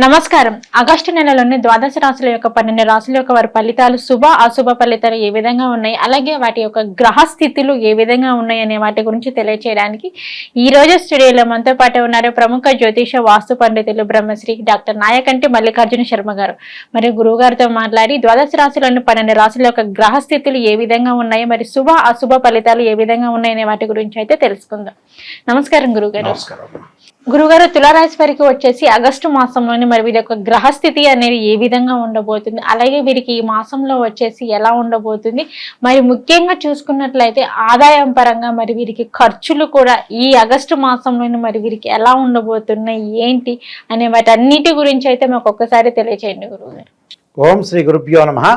నమస్కారం. ఆగస్టు నెలలోని ద్వాదశ రాశుల యొక్క 12 రాశుల యొక్క వారి ఫలితాలు శుభ అశుభ ఫలితాలు ఏ విధంగా ఉన్నాయి, అలాగే వాటి యొక్క గ్రహ స్థితులు ఏ విధంగా ఉన్నాయి అనే వాటి గురించి తెలియచేయడానికి ఈ రోజు స్టూడియోలో మనతో పాటు ఉన్నారు ప్రముఖ జ్యోతిష వాస్తు పండితులు బ్రహ్మశ్రీ డాక్టర్ నాయకంటి మల్లికార్జున శర్మ గారు. మరి గురువు గారితో మాట్లాడి ద్వాదశ రాశులను 12 రాశుల యొక్క గ్రహ స్థితులు ఏ విధంగా ఉన్నాయి, మరి శుభ అశుభ ఫలితాలు ఏ విధంగా ఉన్నాయి అనే వాటి గురించి అయితే తెలుసుకుందాం. నమస్కారం గురుగారు. గురుగారు, తులారాశి వారికి వచ్చేసి ఆగస్టు మాసంలోని మరి వీరి యొక్క గ్రహస్థితి అనేది ఏ విధంగా ఉండబోతుంది, అలాగే వీరికి ఈ మాసంలో వచ్చేసి ఎలా ఉండబోతుంది, మరి ముఖ్యంగా చూసుకున్నట్లయితే ఆదాయం పరంగా మరి వీరికి ఖర్చులు కూడా ఈ ఆగస్టు మాసంలోని మరి వీరికి ఎలా ఉండబోతున్నాయి ఏంటి అనే వాటి అన్నిటి గురించి అయితే మాకు ఒక్కసారి తెలియచేయండి గురువుగారు. ఓం శ్రీ గురుభ్యో నమః.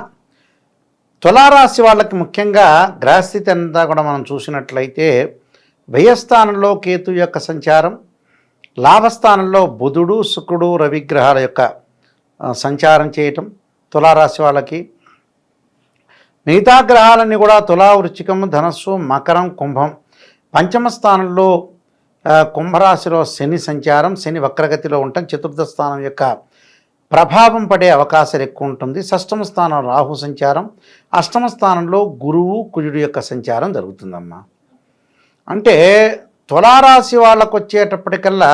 తులారాశి వాళ్ళకి ముఖ్యంగా గ్రహస్థితి అంతా కూడా మనం చూసినట్లయితే వ్యయస్థానంలో కేతు యొక్క సంచారం, లాభస్థానంలో బుధుడు శుక్రుడు రవిగ్రహాల యొక్క సంచారం చేయటం తులారాశి వాళ్ళకి. మిగతా గ్రహాలన్నీ కూడా తులా, వృశ్చికం, ధనస్సు, మకరం, కుంభం. పంచమ స్థానంలో కుంభరాశిలో శని సంచారం, శని వక్రగతిలో ఉండటం చతుర్థ స్థానం యొక్క ప్రభావం పడే అవకాశాలు ఎక్కువ ఉంటుంది. షష్టమ స్థానం రాహు సంచారం, అష్టమ స్థానంలో గురువు కుజుడు యొక్క సంచారం జరుగుతుందమ్మా. అంటే తులారాశి వాళ్ళకు వచ్చేటప్పటికల్లా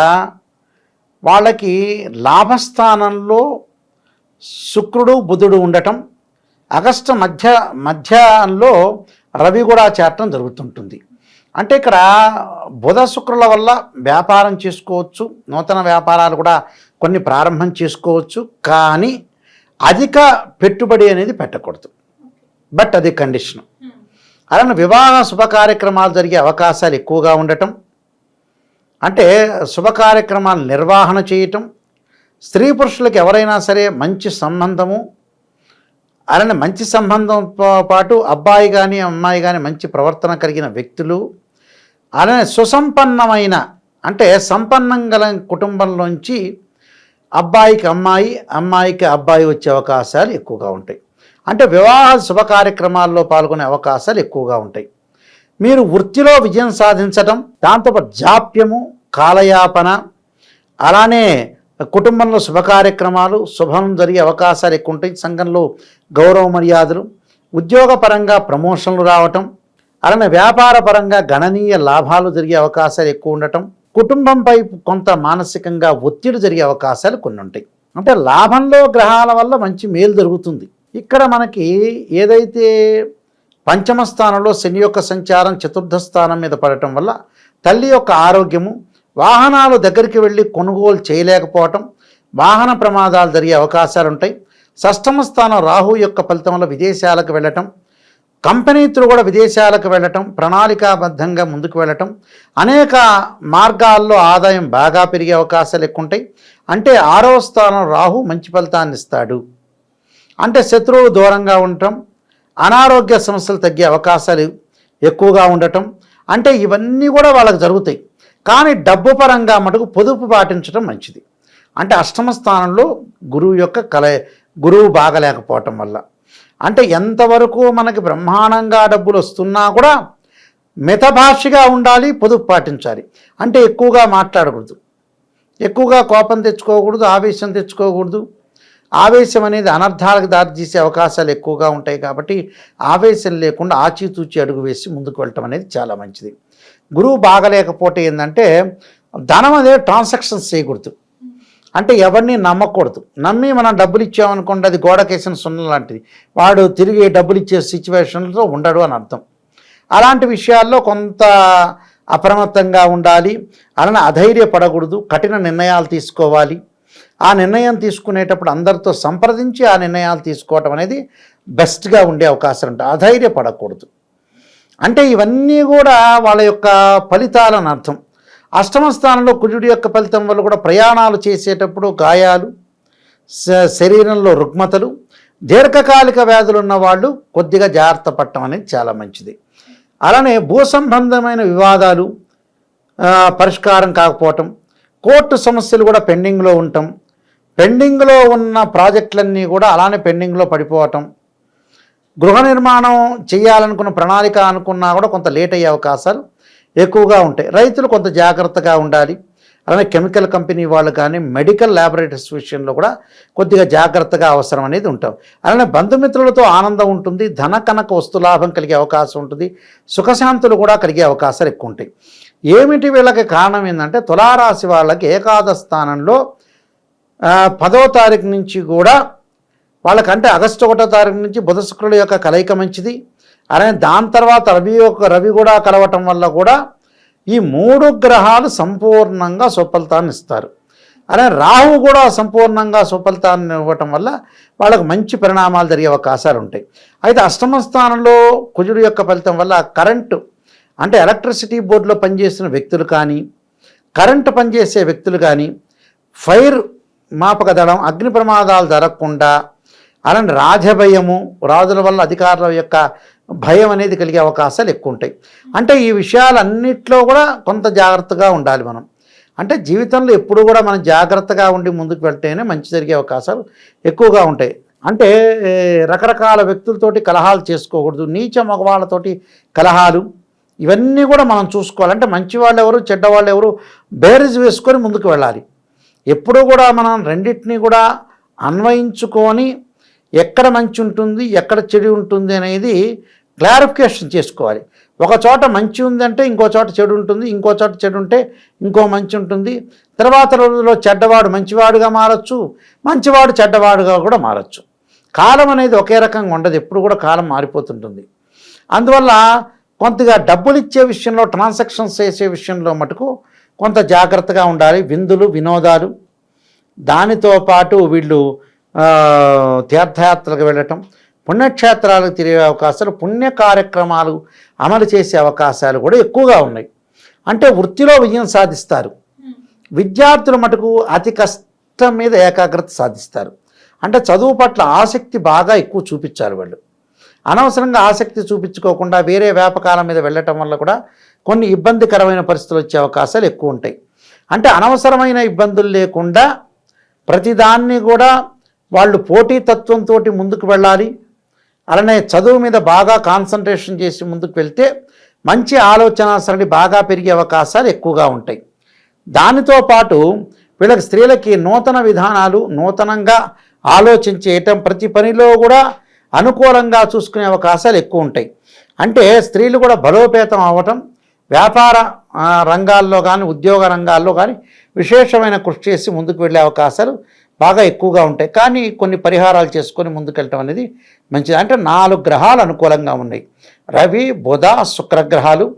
వాళ్ళకి లాభస్థానంలో శుక్రుడు బుధుడు ఉండటం, ఆగస్టు మధ్యలో రవి కూడా చేరటం జరుగుతుంటుంది. అంటే ఇక్కడ బుధ శుక్రుల వల్ల వ్యాపారం చేసుకోవచ్చు, నూతన వ్యాపారాలు కూడా కొన్ని ప్రారంభం చేసుకోవచ్చు, కానీ అధిక పెట్టుబడి అనేది పెట్టకూడదు. బట్ అది కండిషన్. అలానే వివాహ శుభ కార్యక్రమాలు జరిగే అవకాశాలు ఎక్కువగా ఉండటం, అంటే శుభ కార్యక్రమాలు నిర్వహణ చేయటం, స్త్రీ పురుషులకు ఎవరైనా సరే మంచి సంబంధము, అలానే మంచి సంబంధంతో పాటు అబ్బాయి కానీ అమ్మాయి కానీ మంచి ప్రవర్తన కలిగిన వ్యక్తులు, అలానే సుసంపన్నమైన అంటే సంపన్నం గల కుటుంబంలోంచి అబ్బాయికి అమ్మాయి, అమ్మాయికి అబ్బాయి వచ్చే అవకాశాలు ఎక్కువగా ఉంటాయి. అంటే వివాహ శుభ కార్యక్రమాల్లో పాల్గొనే అవకాశాలు ఎక్కువగా ఉంటాయి. మీరు వృత్తిలో విజయం సాధించటం, దాంతోపాటు జాప్యము, కాలయాపన, అలానే కుటుంబంలో శుభ కార్యక్రమాలు, శుభం జరిగే అవకాశాలు ఎక్కువ ఉంటాయి. సంఘంలో గౌరవ మర్యాదలు, ఉద్యోగపరంగా ప్రమోషన్లు రావటం, అలానే వ్యాపార పరంగా గణనీయ లాభాలు జరిగే అవకాశాలు ఎక్కువ ఉండటం, కుటుంబంపై కొంత మానసికంగా ఒత్తిడి జరిగే అవకాశాలు కొన్ని ఉంటాయి. అంటే లాభంలో గ్రహాల వల్ల మంచి మేలు జరుగుతుంది. ఇక్కడ మనకి ఏదైతే పంచమ స్థానంలో శని యొక్క సంచారం చతుర్థ స్థానం మీద పడటం వల్ల తల్లి యొక్క ఆరోగ్యము, వాహనాలు దగ్గరికి వెళ్ళి కొనుగోలు చేయలేకపోవటం, వాహన ప్రమాదాలు జరిగే అవకాశాలు ఉంటాయి. షష్టమ స్థానం రాహు యొక్క ఫలితం వల్ల విదేశాలకు వెళ్ళటం, కంపెనీతులు కూడా విదేశాలకు వెళ్ళటం, ప్రణాళికాబద్ధంగా ముందుకు వెళ్ళటం, అనేక మార్గాల్లో ఆదాయం బాగా పెరిగే అవకాశాలు ఎక్కువ ఉంటాయి. అంటే 6వ స్థానం రాహు మంచి ఫలితాన్ని ఇస్తాడు. అంటే శత్రువులు దూరంగా ఉండటం, అనారోగ్య సమస్యలు తగ్గే అవకాశాలు ఎక్కువగా ఉండటం, అంటే ఇవన్నీ కూడా వాళ్ళకి జరుగుతాయి. కానీ డబ్బు పరంగా మటుకు పొదుపు పాటించడం మంచిది. అంటే అష్టమ స్థానంలో గురువు బాగలేకపోవటం వల్ల, అంటే ఎంతవరకు మనకి బ్రహ్మాండంగా డబ్బులు వస్తున్నా కూడా మితభాషిగా ఉండాలి, పొదుపు పాటించాలి. అంటే ఎక్కువగా మాట్లాడకూడదు, ఎక్కువగా కోపం తెచ్చుకోకూడదు, ఆవేశం తెచ్చుకోకూడదు. ఆవేశం అనేది అనర్థాలకు దారితీసే అవకాశాలు ఎక్కువగా ఉంటాయి. కాబట్టి ఆవేశం లేకుండా ఆచితూచి అడుగు వేసి ముందుకు వెళ్ళటం అనేది చాలా మంచిది. గురువు బాగలేకపోతే ఏంటంటే ధనం అనేది ట్రాన్సాక్షన్స్ చేయకూడదు. అంటే ఎవరిని నమ్మకూడదు. నమ్మి మనం డబ్బులు ఇచ్చామనుకోండి, అది గోడకేసిన సున్నం లాంటిది. వాడు తిరిగి డబ్బులు ఇచ్చే సిచ్యువేషన్లో ఉండడు అని అర్థం. అలాంటి విషయాల్లో కొంత అప్రమత్తంగా ఉండాలి. అలానే అధైర్యపడకూడదు, కఠిన నిర్ణయాలు తీసుకోవాలి. ఆ నిర్ణయం తీసుకునేటప్పుడు అందరితో సంప్రదించి ఆ నిర్ణయాలు తీసుకోవటం అనేది బెస్ట్గా ఉండే అవకాశం ఉంటుంది. అధైర్యపడకూడదు. అంటే ఇవన్నీ కూడా వాళ్ళ యొక్క ఫలితాలని అర్థం. అష్టమ స్థానంలో కుజుడి యొక్క ఫలితం వల్ల కూడా ప్రయాణాలు చేసేటప్పుడు గాయాలు, శరీరంలో రుగ్మతలు, దీర్ఘకాలిక వ్యాధులు ఉన్న వాళ్ళు కొద్దిగా జాగ్రత్త పడటం అనేది చాలా మంచిది. అలానే భూ సంబంధమైన వివాదాలు పరిష్కారం కాకపోవటం, కోర్టు సమస్యలు కూడా పెండింగ్లో ఉండటం, పెండింగ్లో ఉన్న ప్రాజెక్టులన్నీ కూడా అలానే పెండింగ్లో పడిపోవటం, గృహ నిర్మాణం చేయాలనుకున్న ప్రణాళిక అనుకున్నా కూడా కొంత లేట్ అయ్యే అవకాశాలు ఎక్కువగా ఉంటాయి. రైతులు కొంత జాగ్రత్తగా ఉండాలి. అలానే కెమికల్ కంపెనీ వాళ్ళు కానీ మెడికల్ ల్యాబొరేటరీస్ విషయంలో కూడా కొద్దిగా జాగ్రత్తగా అవసరం అనేది ఉంటాం. అలానే బంధుమిత్రులతో ఆనందం ఉంటుంది, ధన కనక వస్తులాభం కలిగే అవకాశం ఉంటుంది, సుఖశాంతులు కూడా కలిగే అవకాశాలు ఎక్కువ ఉంటాయి. ఏమిటి వీళ్ళకి కారణం ఏంటంటే తులారాశి వాళ్ళకి ఏకాదశ స్థానంలో 10వ తారీఖు నుంచి కూడా వాళ్ళకంటే ఆగస్టు 1వ తారీఖు నుంచి బుధ శుక్రుల యొక్క కలయిక మంచిది. అలానే దాని తర్వాత రవి కూడా కలవటం వల్ల కూడా ఈ 3 గ్రహాలు సంపూర్ణంగా సుఫలితాన్ని ఇస్తారు. అలానే రాహు కూడా సంపూర్ణంగా సుఫలితాన్ని ఇవ్వటం వల్ల వాళ్ళకు మంచి పరిణామాలు జరిగే అవకాశాలు ఉంటాయి. అయితే అష్టమ స్థానంలో కుజుడు యొక్క ఫలితం వల్ల కరెంటు అంటే ఎలక్ట్రిసిటీ బోర్డులో పనిచేసిన వ్యక్తులు కానీ, కరెంటు పనిచేసే వ్యక్తులు కానీ, ఫైర్ మాపక దళం, అగ్ని ప్రమాదాలు జరగకుండా, అలాంటి రాజభయము, రాజుల వల్ల అధికారుల యొక్క భయం అనేది కలిగే అవకాశాలు ఎక్కువ ఉంటాయి. అంటే ఈ విషయాలన్నిట్లో కూడా కొంత జాగ్రత్తగా ఉండాలి మనం. అంటే జీవితంలో ఎప్పుడు కూడా మనం జాగ్రత్తగా ఉండి ముందుకు వెళ్తేనే మంచి జరిగే అవకాశాలు ఎక్కువగా ఉంటాయి. అంటే రకరకాల వ్యక్తులతోటి కలహాలు చేసుకోకూడదు, నీచ మగవాళ్ళతోటి కలహాలు ఇవన్నీ కూడా మనం చూసుకోవాలి. అంటే మంచి వాళ్ళు ఎవరు, చెడ్డవాళ్ళు ఎవరు బేరీజ్ వేసుకొని ముందుకు వెళ్ళాలి. ఎప్పుడూ కూడా మనం రెండింటినీ కూడా అన్వయించుకొని ఎక్కడ మంచి ఉంటుంది, ఎక్కడ చెడు ఉంటుంది అనేది క్లారిఫికేషన్ చేసుకోవాలి. ఒక చోట మంచి ఉందంటే ఇంకో చోట చెడు ఉంటుంది, ఇంకో చోట చెడు ఉంటే ఇంకో మంచి ఉంటుంది. తర్వాత రోజుల్లో చెడ్డవాడు మంచివాడుగా మారచ్చు, మంచివాడు చెడ్డవాడుగా కూడా మారచ్చు. కాలం అనేది ఒకే రకంగా ఉండదు, ఎప్పుడు కూడా కాలం మారిపోతుంటుంది. అందువల్ల కొంతగా డబ్బులు ఇచ్చే విషయంలో, ట్రాన్సాక్షన్స్ చేసే విషయంలో మటుకు కొంత జాగ్రత్తగా ఉండాలి. విందులు, వినోదాలు, దానితో పాటు వీళ్ళు తీర్థయాత్రలకు వెళ్ళటం, పుణ్యక్షేత్రాలకు తిరిగే అవకాశాలు, పుణ్య కార్యక్రమాలు అమలు చేసే అవకాశాలు కూడా ఎక్కువగా ఉన్నాయి. అంటే వృత్తిలో విజయం సాధిస్తారు. విద్యార్థుల మటుకు అతి కష్టం మీద ఏకాగ్రత సాధిస్తారు. అంటే చదువు పట్ల ఆసక్తి బాగా ఎక్కువ చూపించారు వాళ్ళు. అనవసరంగా ఆసక్తి చూపించుకోకుండా వేరే వ్యాపకాల మీద వెళ్ళటం వల్ల కూడా కొన్ని ఇబ్బందికరమైన పరిస్థితులు వచ్చే అవకాశాలు ఎక్కువ ఉంటాయి. అంటే అనవసరమైన ఇబ్బందులు లేకుండా ప్రతిదాన్ని కూడా వాళ్ళు పోటీతత్వంతో ముందుకు వెళ్ళాలి. అలానే చదువు మీద బాగా కాన్సన్ట్రేషన్ చేసి ముందుకు వెళ్తే మంచి ఆలోచన సరళి బాగా పెరిగే అవకాశాలు ఎక్కువగా ఉంటాయి. దానితో పాటు వీళ్ళకి స్త్రీలకి నూతన విధానాలు, నూతనంగా ఆలోచించేయటం, ప్రతి పనిలో కూడా అనుకూలంగా చూసుకునే అవకాశాలు ఎక్కువ ఉంటాయి. అంటే స్త్రీలు కూడా బలోపేతం అవ్వటం, వ్యాపార రంగాల్లో కానీ, ఉద్యోగ రంగాల్లో కానీ విశేషమైన కృషి చేసి ముందుకు వెళ్ళే అవకాశాలు బాగా ఎక్కువగా ఉంటాయి. కానీ కొన్ని పరిహారాలు చేసుకొని ముందుకెళ్ళటం అనేది మంచిది. అంటే 4 గ్రహాలు అనుకూలంగా ఉన్నాయి. రవి, బుధ, శుక్రగ్రహాలు,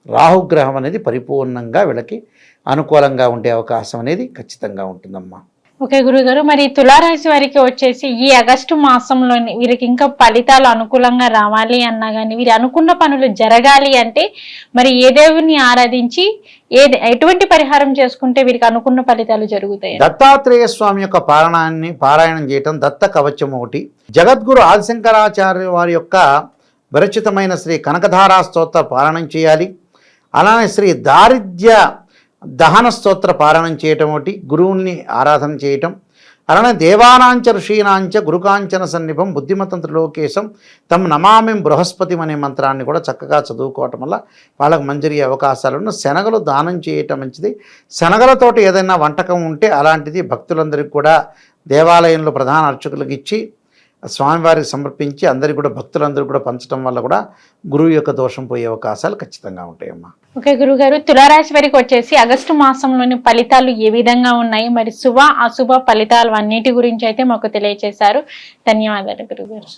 రాహుగ్రహం అనేది పరిపూర్ణంగా వీళ్ళకి అనుకూలంగా ఉండే అవకాశం అనేది ఖచ్చితంగా ఉంటుందమ్మా. ఓకే గురుగారు, మరి తులారాశి వారికి వచ్చేసి ఈ ఆగస్టు మాసంలోని వీరికి ఇంకా ఫలితాలు అనుకూలంగా రావాలి అన్నా కానీ, వీరు అనుకున్న పనులు జరగాలి అంటే మరి ఏ దేవుని ఆరాధించి ఎటువంటి పరిహారం చేసుకుంటే వీరికి అనుకున్న ఫలితాలు జరుగుతాయి? దత్తాత్రేయ స్వామి యొక్క పారాయణం చేయటం, దత్త కవచం ఒకటి, జగద్గురు ఆదిశంకరాచార్య వారి యొక్క విరచితమైన శ్రీ కనకధారా స్తోత్ర పారాయణం చేయాలి. అలానే శ్రీ దారిద్ర్య దహన స్తోత్ర పారాయణం చేయటం ఒకటి, గురువుల్ని ఆరాధన చేయటం. అలానే దేవానాంచ ఋషీనాంచ గురుకాంచన సన్నిభం బుద్ధిమతం త్రిలోకేశం తమ్ నమామిం బృహస్పతి అనే మంత్రాన్ని కూడా చక్కగా చదువుకోవటం వల్ల వాళ్ళకు మంజరి అవకాశాలను. శనగలు దానం చేయటం మంచిది. శనగలతోటి ఏదైనా వంటకం ఉంటే అలాంటిది భక్తులందరికీ కూడా దేవాలయంలో ప్రధాన అర్చకులకు ఇచ్చి స్వామివారికి సమర్పించి అందరికీ కూడా భక్తులందరూ కూడా పంచడం వల్ల కూడా గురువు యొక్క దోషం పోయే అవకాశాలు ఖచ్చితంగా ఉంటాయమ్మా. ఓకే గురుగారు, తులారాశి వారికి వచ్చేసి ఆగస్టు మాసంలోని ఫలితాలు ఏ విధంగా ఉన్నాయి, మరి శుభ అశుభ ఫలితాలు అన్నిటి గురించి అయితే మాకు తెలియజేశారు. ధన్యవాదాలు గురుగారు.